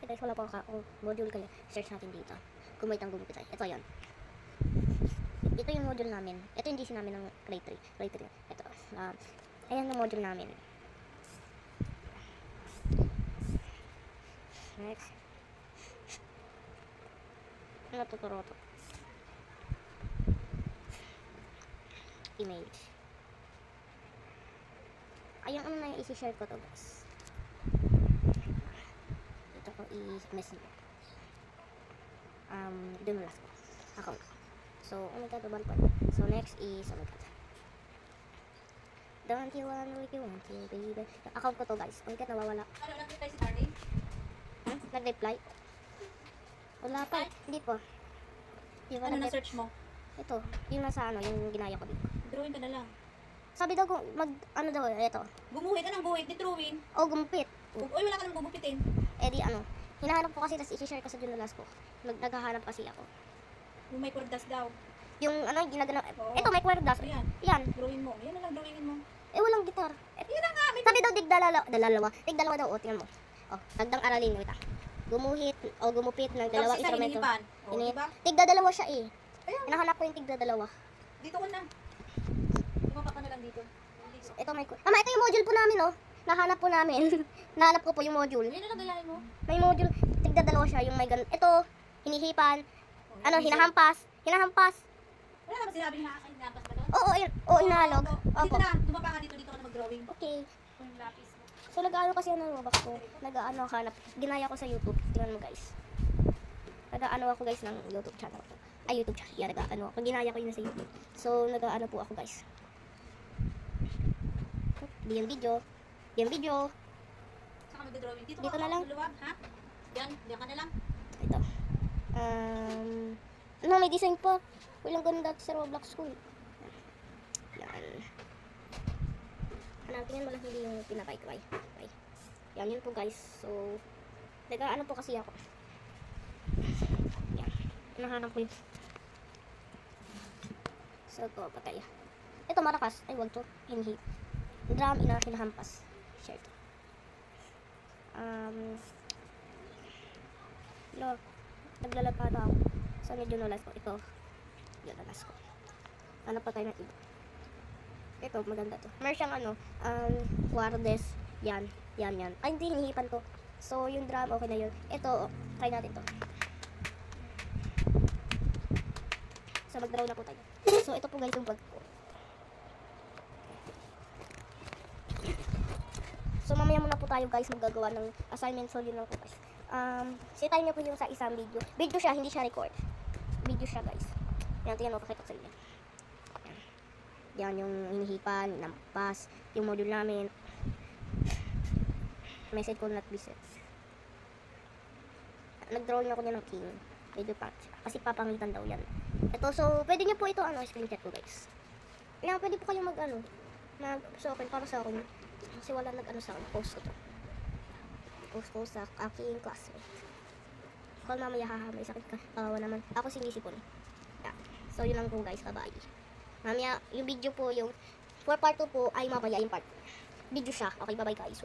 Okay guys, wala pa ako module kaya search natin dito. Gumamit ang Google tayo. Ito yan. Ito yung module namin. Ito yung GC namin ng grade 3. Grade 3. Ito. Ayan yung module namin. Next. Ano tuturo to? Image. Ayun, ano na yung isi-share ko to guys. Ito ko i-message. Dunulas ko. Account ko. So, oh my god, 1 So, next is, oh my god. Don't you wanna like you want to, baby. Yung account ko to guys. Oh my god, nawawala. Ano, nag-reply si Darling? Nag-reply? Wala pa. Hindi po. Di ba Ano na-search mo? Ito. Yung nasa ano, yung ginaya ko dito. Drawing ka na lang. Sabi daw kung ano daw, ito. Gumuhit, anong guhit? Di drawing. O, gumupit. Uy, wala ka nang gugupitin. Eh di ano. Hinahanap ko kasi, tapos i-share ko sa Junulas ko. Naghahanap kasi ako. Yung may kwardas daw. Yung ano, ginagana. Oo. Ito, may kwerdas. Ayan. Yan. Drawing mo. Yan na lang drawingin mo. Eh, walang gitar. Yan na nga. May Sabi daw, Tigdalawa daw, o, tingnan mo. O, dagdang aralin, wait ah. Gumuhit o gumupit ng dalawang instrumento. O, diba? Tigdadalawa siya eh. Ayan. Hinahanap ko yung tigdadalawa. Dito ko na. Tumapa ka na lang dito. Ito may Mama, ito yung module po namin, oh. Nahanap po namin. Nahanap ko po yung module. Yan na lang gayahin mo. May module, tigdadalawa siya, yung may ganun. Ito, hinihipan. Ano, hinahampas. Hinahampas. Wala naman sinabi na hinahampas ba doon? Oo, oo, inalog. Dito Opo. na. Tumapa ka dito. Dito ka na mag-drawing. Okay. Yung lapis mo. So, nag-ano kasi ano, box ko. Nag-ano hanap. Ginaya ko sa YouTube. Tingnan mo, guys. Nag-ano ako, guys, ng YouTube channel ko. Ay, YouTube channel. Yeah, nag-ano ako. Ginaya ko yun sa YouTube. So, nag-ano po ako, guys. Di yung video. Saan ka mag-drawing? Dito Dito ka, na lang. Luwag, ha? Diyan ka na lang. Ito. Ano, may design pa. Walang ganun dati sa Roblox ko. Yan. Tingnan mo lang hindi yung pinapay. Okay. Yan, yun po guys. So, nag-ano po kasi ako. Yan. Nahanap ko yun. So, ito, patay. Ito, marakas. Ay, wag to. Hinhip. Drum, hinahampas. Share to. Lo, naglalapata ako. So, medyo nulas ko. Ito, nulas ko. Ano pa tayo ng iba? Ito, maganda to. Meron siyang ano, Wardes. Yan. Ay, hindi, hinihipan to. So, yung drum, okay na yun. Ito, try natin to. So, mag-draw na po tayo. So, ito po guys yung vlog ko. So, mamaya muna po tayo guys maggagawa ng assignment. So, yun lang po guys. Sitayin niyo po yung sa isang video. Video siya, hindi siya record. Video siya guys. Yan, tingnan mo, pakita ko sa inyo. Yan yung hinihipan, nampas, yung module namin. Message ko not visit. Nag-drawing ako niya ng king. Medyo pa. Kasi papangitan daw yan. Ito, so, pwede niyo po ito, screenshot ko guys. Yan, pwede po kayo sa akin, para sa akin. Kasi wala nag-ano sa akin, post ko to. Post ko sa aking classmate. Call mamaya, may sakit ka. Naman. Ako sinisipon. Yeah. So, yun lang po guys, bye-bye. Mamaya, yung video po, yung for part 2 po, ay mamaya yung part. Video siya. Okay, bye-bye guys.